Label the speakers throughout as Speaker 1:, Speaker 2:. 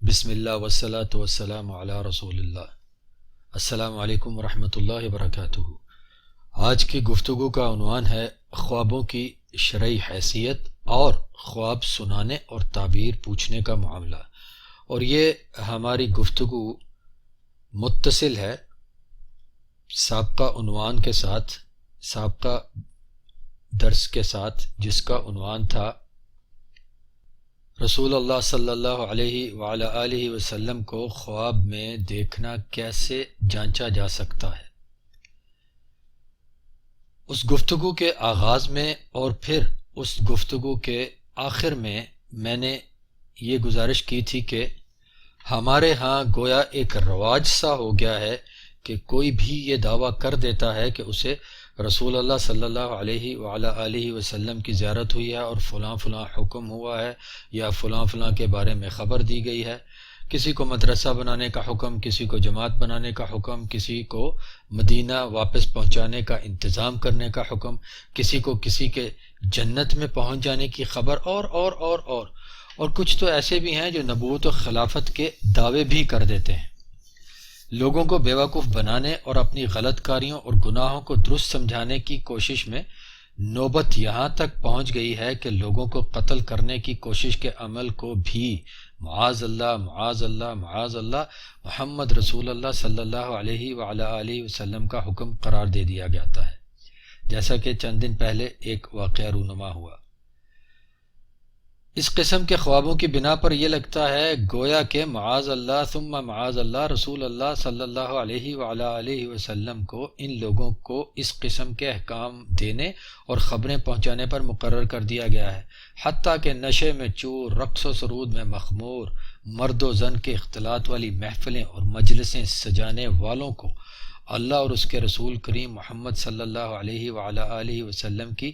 Speaker 1: بسم اللہ والصلاة والسلام علی رسول اللہ۔ السلام علیکم ورحمۃ اللہ وبرکاتہ۔ آج کی گفتگو کا عنوان ہے خوابوں کی شرعی حیثیت اور خواب سنانے اور تعبیر پوچھنے کا معاملہ، اور یہ ہماری گفتگو متصل ہے سابقہ عنوان کے ساتھ، سابقہ درس کے ساتھ، جس کا عنوان تھا رسول اللہ صلی اللہ علیہ وعلی آلہ وسلم کو خواب میں دیکھنا کیسے جانچا جا سکتا ہے۔ اس گفتگو کے آغاز میں اور پھر اس گفتگو کے آخر میں نے یہ گزارش کی تھی کہ ہمارے ہاں گویا ایک رواج سا ہو گیا ہے کہ کوئی بھی یہ دعویٰ کر دیتا ہے کہ اسے رسول اللہ صلی اللہ علیہ وعلی آلہ وسلم کی زیارت ہوئی ہے اور فلاں فلاں حکم ہوا ہے یا فلاں فلاں کے بارے میں خبر دی گئی ہے۔ کسی کو مدرسہ بنانے کا حکم، کسی کو جماعت بنانے کا حکم، کسی کو مدینہ واپس پہنچانے کا انتظام کرنے کا حکم، کسی کو کسی کے جنت میں پہنچ جانے کی خبر، اور کچھ تو ایسے بھی ہیں جو نبوت و خلافت کے دعوے بھی کر دیتے ہیں۔ لوگوں کو بیوقوف بنانے اور اپنی غلط کاریوں اور گناہوں کو درست سمجھانے کی کوشش میں نوبت یہاں تک پہنچ گئی ہے کہ لوگوں کو قتل کرنے کی کوشش کے عمل کو بھی معاذ اللہ معاذ اللہ معاذ اللہ محمد رسول اللہ صلی اللہ علیہ وعلی آلہ وسلم کا حکم قرار دے دیا جاتا ہے، جیسا کہ چند دن پہلے ایک واقعہ رونما ہوا۔ اس قسم کے خوابوں کی بنا پر یہ لگتا ہے گویا کہ معاذ اللہ ثم معاذ اللہ رسول اللہ صلی اللہ علیہ وعلی آلہ وسلم کو ان لوگوں کو اس قسم کے احکام دینے اور خبریں پہنچانے پر مقرر کر دیا گیا ہے، حتیٰ کہ نشے میں چور، رقص و سرود میں مخمور، مرد و زن کے اختلاط والی محفلیں اور مجلسیں سجانے والوں کو اللہ اور اس کے رسول کریم محمد صلی اللہ علیہ وعلی آلہ وسلم کی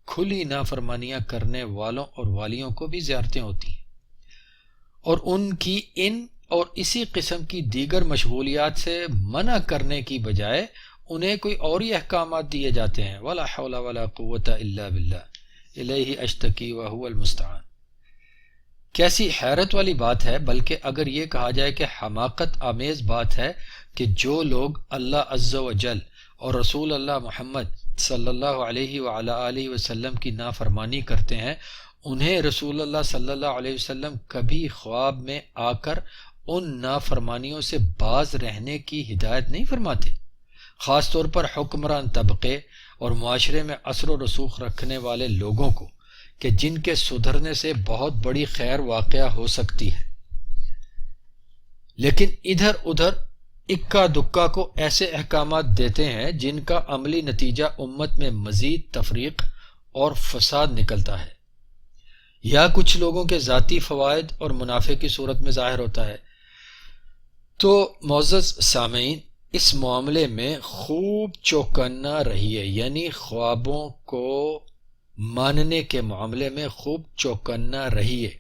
Speaker 1: کھلی نافرمانیاں کرنے والوں اور والیوں کو بھی زیارتیں ہوتی ہیں، اور ان کی ان اور اسی قسم کی دیگر مشغولیات سے منع کرنے کی بجائے انہیں کوئی اور ہی احکامات دیے جاتے ہیں۔ ولا حول ولا قوت الا باللہ الیہ اشتکی وہو المستعان۔ کیسی حیرت والی بات ہے، بلکہ اگر یہ کہا جائے کہ حماقت آمیز بات ہے کہ جو لوگ اللہ عز و جل اور رسول اللہ محمد صلی اللہ علیہ وعلی آلہ وسلم کی نافرمانی کرتے ہیں، انہیں رسول اللہ صلی اللہ علیہ وسلم کبھی خواب میں آ کر ان نافرمانیوں سے باز رہنے کی ہدایت نہیں فرماتے، خاص طور پر حکمران طبقے اور معاشرے میں اثر و رسوخ رکھنے والے لوگوں کو، کہ جن کے سدھرنے سے بہت بڑی خیر واقعہ ہو سکتی ہے، لیکن ادھر ادھر اکا دکا کو ایسے احکامات دیتے ہیں جن کا عملی نتیجہ امت میں مزید تفریق اور فساد نکلتا ہے، یا کچھ لوگوں کے ذاتی فوائد اور منافع کی صورت میں ظاہر ہوتا ہے۔ تو معزز سامعین، اس معاملے میں خوب چوکنا رہیے، یعنی خوابوں کو ماننے کے معاملے میں خوب چوکنا رہیے،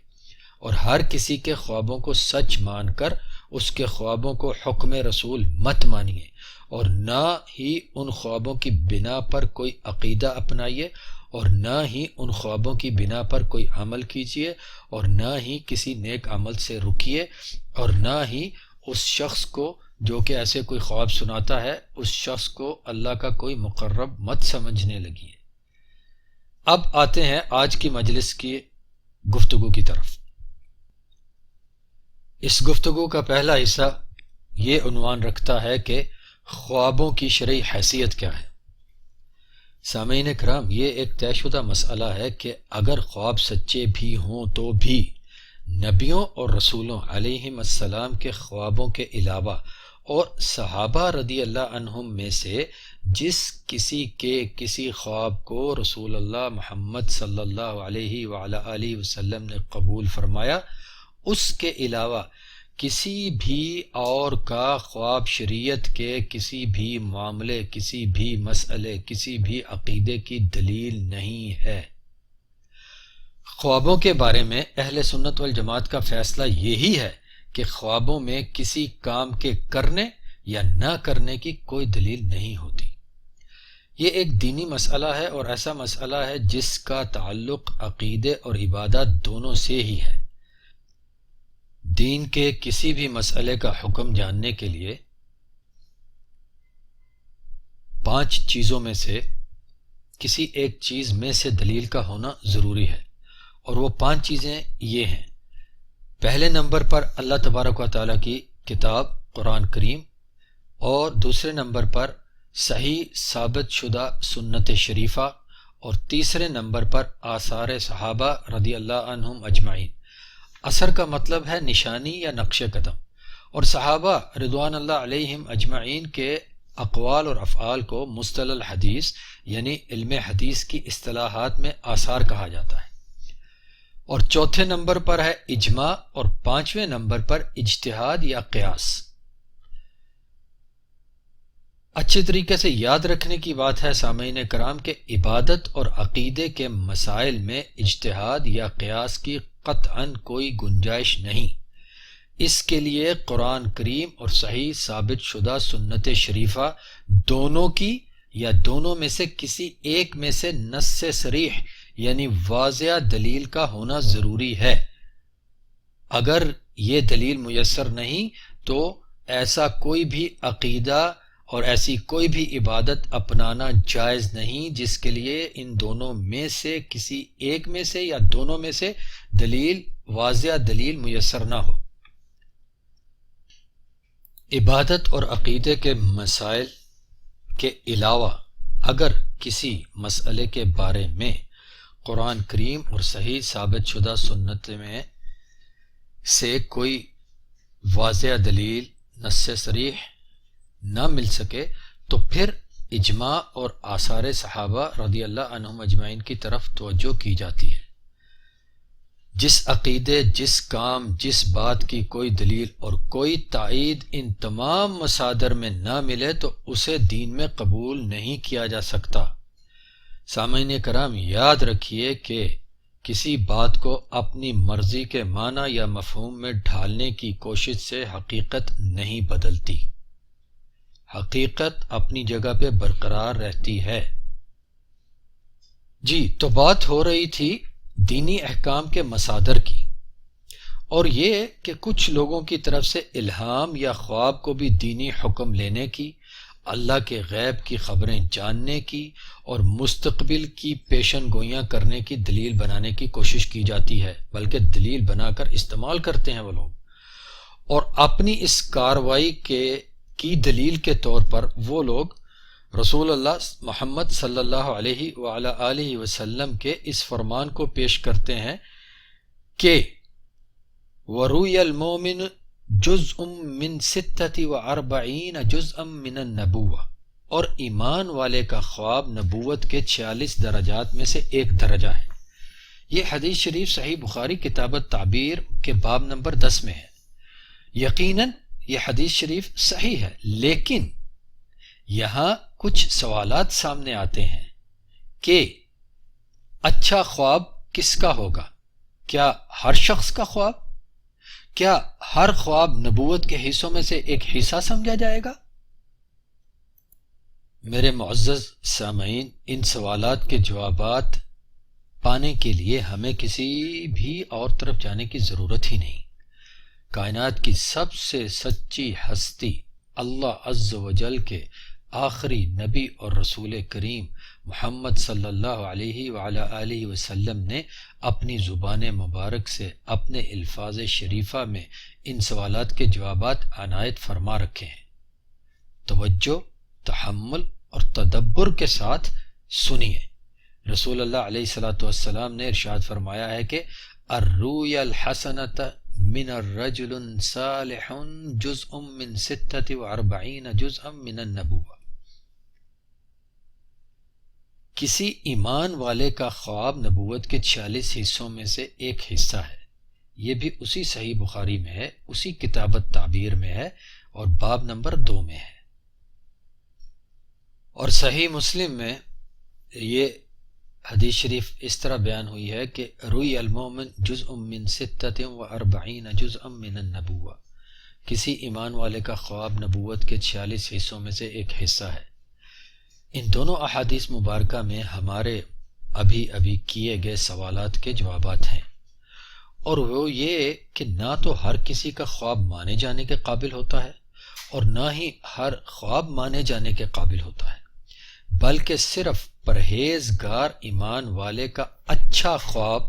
Speaker 1: اور ہر کسی کے خوابوں کو سچ مان کر اس کے خوابوں کو حکم رسول مت مانیے، اور نہ ہی ان خوابوں کی بنا پر کوئی عقیدہ اپنائیے، اور نہ ہی ان خوابوں کی بنا پر کوئی عمل کیجیے، اور نہ ہی کسی نیک عمل سے رکیے، اور نہ ہی اس شخص کو جو کہ ایسے کوئی خواب سناتا ہے اس شخص کو اللہ کا کوئی مقرب مت سمجھنے لگیے۔ اب آتے ہیں آج کی مجلس کی گفتگو کی طرف۔ اس گفتگو کا پہلا حصہ یہ عنوان رکھتا ہے کہ خوابوں کی شرعی حیثیت کیا ہے۔ سامعین کرام، یہ ایک طے شدہ مسئلہ ہے کہ اگر خواب سچے بھی ہوں تو بھی نبیوں اور رسولوں علیہم السلام کے خوابوں کے علاوہ اور صحابہ رضی اللہ عنہم میں سے جس کسی کے کسی خواب کو رسول اللہ محمد صلی اللہ علیہ وعلی آلہ وسلم نے قبول فرمایا، اس کے علاوہ کسی بھی اور کا خواب شریعت کے کسی بھی معاملے، کسی بھی مسئلے، کسی بھی عقیدے کی دلیل نہیں ہے۔ خوابوں کے بارے میں اہل سنت والجماعت کا فیصلہ یہی ہے کہ خوابوں میں کسی کام کے کرنے یا نہ کرنے کی کوئی دلیل نہیں ہوتی۔ یہ ایک دینی مسئلہ ہے، اور ایسا مسئلہ ہے جس کا تعلق عقیدے اور عبادات دونوں سے ہی ہے۔ دین کے کسی بھی مسئلے کا حکم جاننے کے لیے 5 چیزوں میں سے کسی ایک چیز میں سے دلیل کا ہونا ضروری ہے، اور وہ 5 چیزیں یہ ہیں۔ پہلے نمبر پر اللہ تبارک و تعالیٰ کی کتاب قرآن کریم، اور دوسرے نمبر پر صحیح ثابت شدہ سنت شریفہ، اور تیسرے نمبر پر آثار صحابہ رضی اللہ عنہم اجمعین۔ اثر کا مطلب ہے نشانی یا نقش قدم، اور صحابہ رضوان اللہ علیہم اجمعین کے اقوال اور افعال کو مصطلح الحدیث یعنی علم حدیث کی اصطلاحات میں آثار کہا جاتا ہے۔ اور چوتھے نمبر پر ہے اجماع، اور 5ویں نمبر پر اجتہاد یا قیاس۔ اچھے طریقے سے یاد رکھنے کی بات ہے سامعین کرام کہ عبادت اور عقیدے کے مسائل میں اجتہاد یا قیاس کی قطعاً کوئی گنجائش نہیں۔ اس کے لیے قرآن کریم اور صحیح ثابت شدہ سنت شریفہ دونوں کی یا دونوں میں سے کسی ایک میں سے نص صریح یعنی واضح دلیل کا ہونا ضروری ہے۔ اگر یہ دلیل میسر نہیں تو ایسا کوئی بھی عقیدہ اور ایسی کوئی بھی عبادت اپنانا جائز نہیں جس کے لیے ان دونوں میں سے کسی ایک میں سے یا دونوں میں سے دلیل واضح دلیل میسر نہ ہو۔ عبادت اور عقیدے کے مسائل کے علاوہ اگر کسی مسئلے کے بارے میں قرآن کریم اور صحیح ثابت شدہ سنت میں سے کوئی واضح دلیل نص صریح نہ مل سکے تو پھر اجماع اور آثار صحابہ رضی اللہ عنہم اجمعین کی طرف توجہ کی جاتی ہے۔ جس عقیدے، جس کام، جس بات کی کوئی دلیل اور کوئی تائید ان تمام مصادر میں نہ ملے تو اسے دین میں قبول نہیں کیا جا سکتا۔ سامعین کرام یاد رکھیے کہ کسی بات کو اپنی مرضی کے معنی یا مفہوم میں ڈھالنے کی کوشش سے حقیقت نہیں بدلتی، حقیقت اپنی جگہ پہ برقرار رہتی ہے۔ جی تو بات ہو رہی تھی دینی احکام کے مصادر کی، اور یہ کہ کچھ لوگوں کی طرف سے الہام یا خواب کو بھی دینی حکم لینے کی، اللہ کے غیب کی خبریں جاننے کی اور مستقبل کی پیشن گوئیاں کرنے کی دلیل بنانے کی کوشش کی جاتی ہے، بلکہ دلیل بنا کر استعمال کرتے ہیں وہ لوگ، اور اپنی اس کاروائی کی دلیل کے طور پر وہ لوگ رسول اللہ محمد صلی اللہ علیہ وعلی آلہ وسلم کے اس فرمان کو پیش کرتے ہیں کہ وَرُوِيَ الْمُؤْمِنُ جُزْءٌ مِّن 46 جُزْءً مِّنَ النَّبُوَّةِ، اور ایمان والے کا خواب نبوت کے 46 درجات میں سے ایک درجہ ہے۔ یہ حدیث شریف صحیح بخاری کتاب التعبیر کے باب نمبر 10 میں ہے۔ یقیناً یہ حدیث شریف صحیح ہے، لیکن یہاں کچھ سوالات سامنے آتے ہیں کہ اچھا خواب کس کا ہوگا؟ کیا ہر شخص کا خواب؟ کیا ہر خواب نبوت کے حصوں میں سے ایک حصہ سمجھا جائے گا؟ میرے معزز سامعین، ان سوالات کے جوابات پانے کے لیے ہمیں کسی بھی اور طرف جانے کی ضرورت ہی نہیں۔ کائنات کی سب سے سچی ہستی اللہ عز و جل کے آخری نبی اور رسول کریم محمد صلی اللہ علیہ وعلی آلہ وسلم نے اپنی زبان مبارک سے اپنے الفاظ شریفہ میں ان سوالات کے جوابات عنایت فرما رکھے ہیں۔ توجہ، تحمل اور تدبر کے ساتھ سنیے۔ رسول اللہ علیہ الصلوۃ والسلام نے ارشاد فرمایا ہے کہ الرؤیا الحسنۃ من الرجل صالح جزء من 46 جزءا من النبوة۔ کسی ایمان والے کا خواب نبوت کے 46 حصوں میں سے ایک حصہ ہے۔ یہ بھی اسی صحیح بخاری میں ہے، اسی کتاب التعبیر میں ہے اور باب نمبر 2 میں ہے۔ اور صحیح مسلم میں یہ حدیث شریف اس طرح بیان ہوئی ہے کہ روی المومن جزء من 46 جزءا من النبوة، کسی ایمان والے کا خواب نبوت کے 46 حصوں میں سے ایک حصہ ہے۔ ان دونوں احادیث مبارکہ میں ہمارے ابھی کیے گئے سوالات کے جوابات ہیں، اور وہ یہ کہ نہ تو ہر کسی کا خواب مانے جانے کے قابل ہوتا ہے اور نہ ہی ہر خواب مانے جانے کے قابل ہوتا ہے، بلکہ صرف پرہیزگار ایمان والے کا اچھا خواب،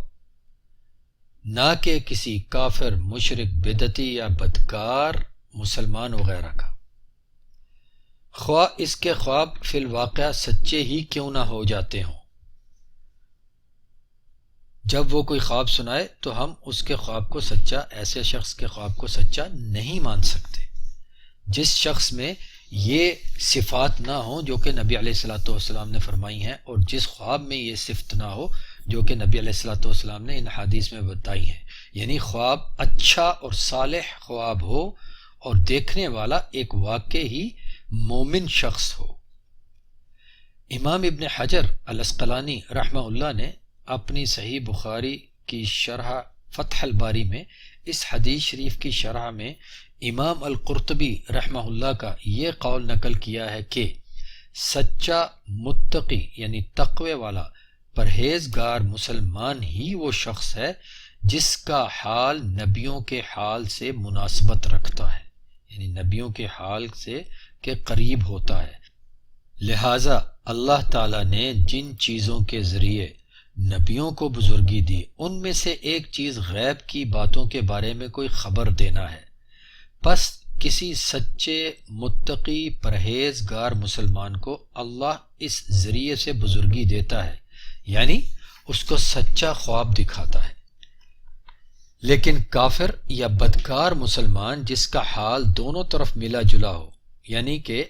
Speaker 1: نہ کہ کسی کافر، مشرک، بدعتی یا بدکار مسلمان وغیرہ کا، خواہ اس کے خواب فی الواقع سچے ہی کیوں نہ ہو جاتے ہوں۔ جب وہ کوئی خواب سنائے تو ہم اس کے خواب کو سچا، ایسے شخص کے خواب کو سچا نہیں مان سکتے جس شخص میں یہ صفات نہ ہوں جو کہ نبی علیہ الصلوۃ والسلام نے فرمائی ہیں، اور جس خواب میں یہ صفت نہ ہو جو کہ نبی علیہ الصلوۃ والسلام نے ان حدیث میں بتائی ہیں، یعنی خواب اچھا اور صالح خواب ہو اور دیکھنے والا ایک واقع ہی مومن شخص ہو۔ امام ابن حجر العسقلانی رحمہ اللہ نے اپنی صحیح بخاری کی شرح فتح الباری میں اس حدیث شریف کی شرح میں امام القرطبی رحمہ اللہ کا یہ قول نقل کیا ہے کہ سچا متقی یعنی تقوی والا پرہیزگار مسلمان ہی وہ شخص ہے جس کا حال نبیوں کے حال سے مناسبت رکھتا ہے، یعنی نبیوں کے حال سے کے قریب ہوتا ہے۔ لہٰذا اللہ تعالیٰ نے جن چیزوں کے ذریعے نبیوں کو بزرگی دی ان میں سے ایک چیز غیب کی باتوں کے بارے میں کوئی خبر دینا ہے، پس کسی سچے متقی پرہیزگار مسلمان کو اللہ اس ذریعے سے بزرگی دیتا ہے، یعنی اس کو سچا خواب دکھاتا ہے۔ لیکن کافر یا بدکار مسلمان جس کا حال دونوں طرف ملا جلا ہو، یعنی کہ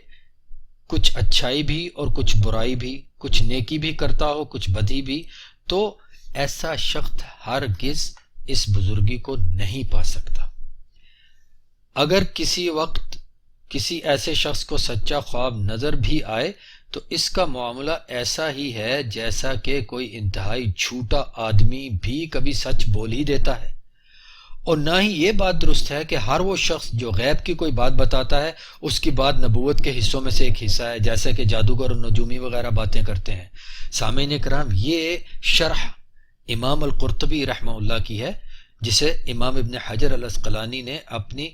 Speaker 1: کچھ اچھائی بھی اور کچھ برائی بھی، کچھ نیکی بھی کرتا ہو کچھ بدی بھی، تو ایسا شخص ہرگز اس بزرگی کو نہیں پا سکتا۔ اگر کسی وقت کسی ایسے شخص کو سچا خواب نظر بھی آئے تو اس کا معاملہ ایسا ہی ہے جیسا کہ کوئی انتہائی جھوٹا آدمی بھی کبھی سچ بول ہی دیتا ہے، اور نہ ہی یہ بات درست ہے کہ ہر وہ شخص جو غیب کی کوئی بات بتاتا ہے اس کی بات نبوت کے حصوں میں سے ایک حصہ ہے، جیسا کہ جادوگر اور نجومی وغیرہ باتیں کرتے ہیں۔ سامعین کرام، یہ شرح امام القرطبی رحمہ اللہ کی ہے جسے امام ابن حجر العسقلانی نے اپنی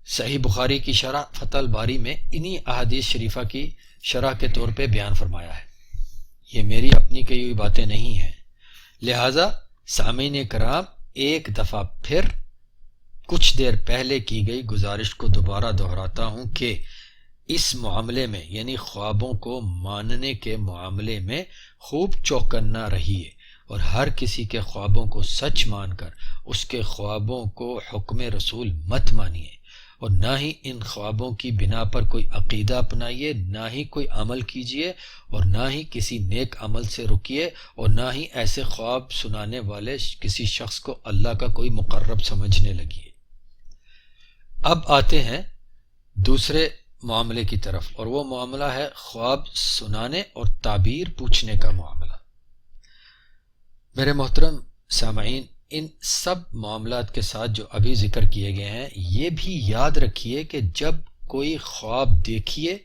Speaker 1: صحیح بخاری کی شرح فتح الباری میں انہی احادیث شریفہ کی شرح کے طور پہ بیان فرمایا ہے، یہ میری اپنی کہی ہوئی باتیں نہیں ہیں۔ لہٰذا سامعین کرام، ایک دفعہ پھر کچھ دیر پہلے کی گئی گزارش کو دوبارہ دہراتا ہوں کہ اس معاملے میں یعنی خوابوں کو ماننے کے معاملے میں خوب چوکنا رہیے اور ہر کسی کے خوابوں کو سچ مان کر اس کے خوابوں کو حکم رسول مت مانیے، اور نہ ہی ان خوابوں کی بنا پر کوئی عقیدہ اپنائیے، نہ ہی کوئی عمل کیجیے، اور نہ ہی کسی نیک عمل سے رکیے، اور نہ ہی ایسے خواب سنانے والے کسی شخص کو اللہ کا کوئی مقرب سمجھنے لگیے۔ اب آتے ہیں دوسرے معاملے کی طرف، اور وہ معاملہ ہے خواب سنانے اور تعبیر پوچھنے کا معاملہ۔ میرے محترم سامعین، ان سب معاملات کے ساتھ جو ابھی ذکر کیے گئے ہیں یہ بھی یاد رکھیے کہ جب کوئی خواب دیکھیے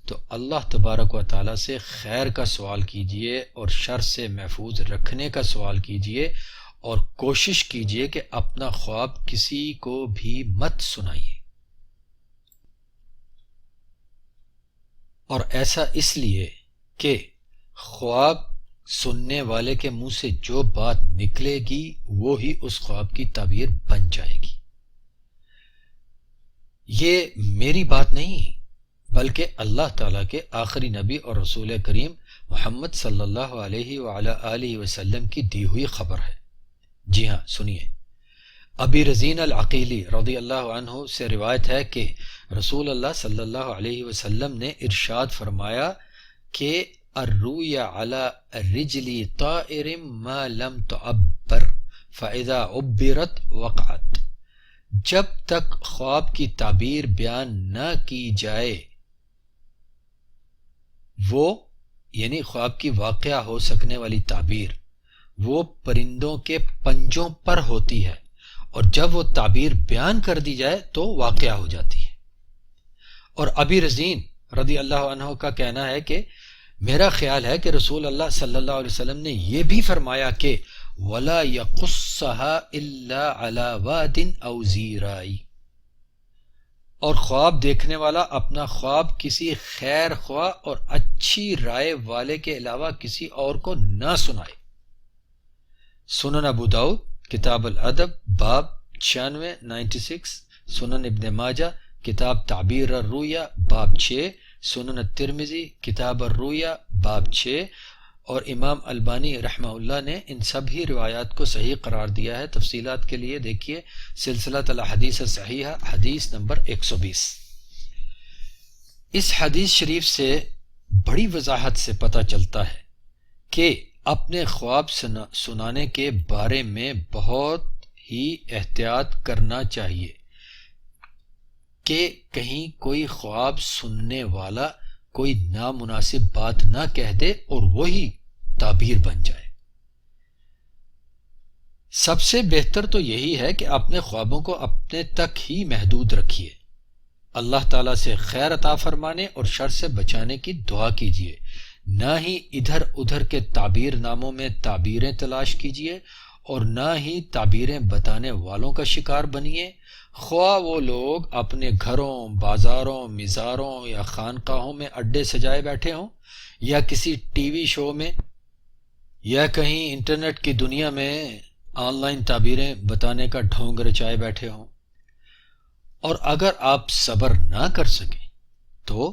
Speaker 1: تو اللہ تبارک و تعالیٰ سے خیر کا سوال کیجیے اور شر سے محفوظ رکھنے کا سوال کیجیے، اور کوشش کیجیے کہ اپنا خواب کسی کو بھی مت سنائیے۔ اور ایسا اس لیے کہ خواب سننے والے کے منہ سے جو بات نکلے گی وہی اس خواب کی تعبیر بن جائے گی۔ یہ میری بات نہیں بلکہ اللہ تعالیٰ کے آخری نبی اور رسول کریم محمد صلی اللہ علیہ وعلیٰ آلہ وسلم کی دی ہوئی خبر ہے۔ جی ہاں، سنیے۔ ابی رزین العقیلی رضی اللہ عنہ سے روایت ہے کہ رسول اللہ صلی اللہ علیہ وسلم نے ارشاد فرمایا کہ الرؤیا علی الرجل طائر ما لم تعبر فاذا عبرت وقعت۔ جب تک خواب کی تعبیر بیان نہ کی جائے، وہ یعنی خواب کی واقعہ ہو سکنے والی تعبیر وہ پرندوں کے پنجوں پر ہوتی ہے، اور جب وہ تعبیر بیان کر دی جائے تو واقعہ ہو جاتی ہے۔ اور ابی رزین رضی اللہ عنہ کا کہنا ہے کہ میرا خیال ہے کہ رسول اللہ صلی اللہ علیہ وسلم نے یہ بھی فرمایا کہ ولا يقصها الا على واد او زیرائی، اور خواب دیکھنے والا اپنا خواب کسی خیر خواہ اور اچھی رائے والے کے علاوہ کسی اور کو نہ سنائے۔ سنن ابو داؤد کتاب الادب باب 96، سنن ابن ماجہ کتاب تعبیر الرؤیا باب 6، سنن الترمذی کتاب الرؤیا باب 6، اور امام البانی رحمہ اللہ نے ان سب ہی روایات کو صحیح قرار دیا ہے۔ تفصیلات کے لیے دیکھیے سلسلہ الاحادیث الصحیحہ حدیث نمبر 120۔ اس حدیث شریف سے بڑی وضاحت سے پتہ چلتا ہے کہ اپنے خواب سنانے کے بارے میں بہت ہی احتیاط کرنا چاہیے کہ کہیں کوئی خواب سننے والا کوئی نامناسب بات نہ کہہ دے اور وہی تعبیر بن جائے۔ سب سے بہتر تو یہی ہے کہ اپنے خوابوں کو اپنے تک ہی محدود رکھیے، اللہ تعالیٰ سے خیر عطا فرمانے اور شر سے بچانے کی دعا کیجیے، نہ ہی ادھر ادھر کے تعبیر ناموں میں تعبیریں تلاش کیجیے اور نہ ہی تعبیریں بتانے والوں کا شکار بنیے، خواہ وہ لوگ اپنے گھروں، بازاروں، مزاروں یا خانقاہوں میں اڈے سجائے بیٹھے ہوں، یا کسی ٹی وی شو میں، یا کہیں انٹرنیٹ کی دنیا میں آن لائن تعبیریں بتانے کا ڈھونگ رچائے بیٹھے ہوں۔ اور اگر آپ صبر نہ کر سکیں تو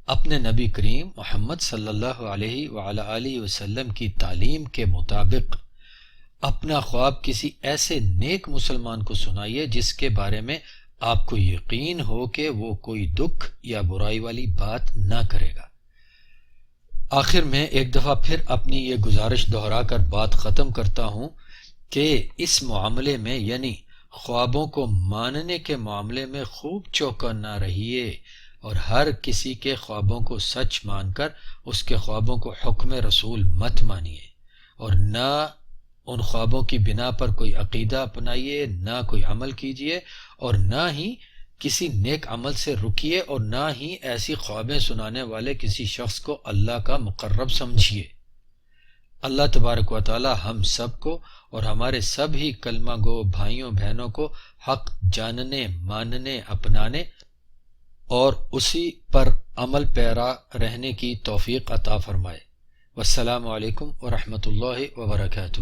Speaker 1: اپنے نبی کریم محمد صلی اللہ علیہ وآلہ وسلم کی تعلیم کے مطابق اپنا خواب کسی ایسے نیک مسلمان کو سنائیے جس کے بارے میں آپ کو یقین ہو کہ وہ کوئی دکھ یا برائی والی بات نہ کرے گا۔ آخر میں ایک دفعہ پھر اپنی یہ گزارش دہرا کر بات ختم کرتا ہوں کہ اس معاملے میں یعنی خوابوں کو ماننے کے معاملے میں خوب چوکنا رہیے اور ہر کسی کے خوابوں کو سچ مان کر اس کے خوابوں کو حکم رسول مت مانیے، اور نہ ان خوابوں کی بنا پر کوئی عقیدہ اپنائیے، نہ کوئی عمل کیجیے، اور نہ ہی کسی نیک عمل سے رکیے، اور نہ ہی ایسی خوابیں سنانے والے کسی شخص کو اللہ کا مقرب سمجھیے۔ اللہ تبارک و تعالی ہم سب کو اور ہمارے سب ہی کلمہ گو بھائیوں بہنوں کو حق جاننے، ماننے، اپنانے اور اسی پر عمل پیرا رہنے کی توفیق عطا فرمائے۔ والسلام علیکم ورحمۃ اللہ وبرکاتہ۔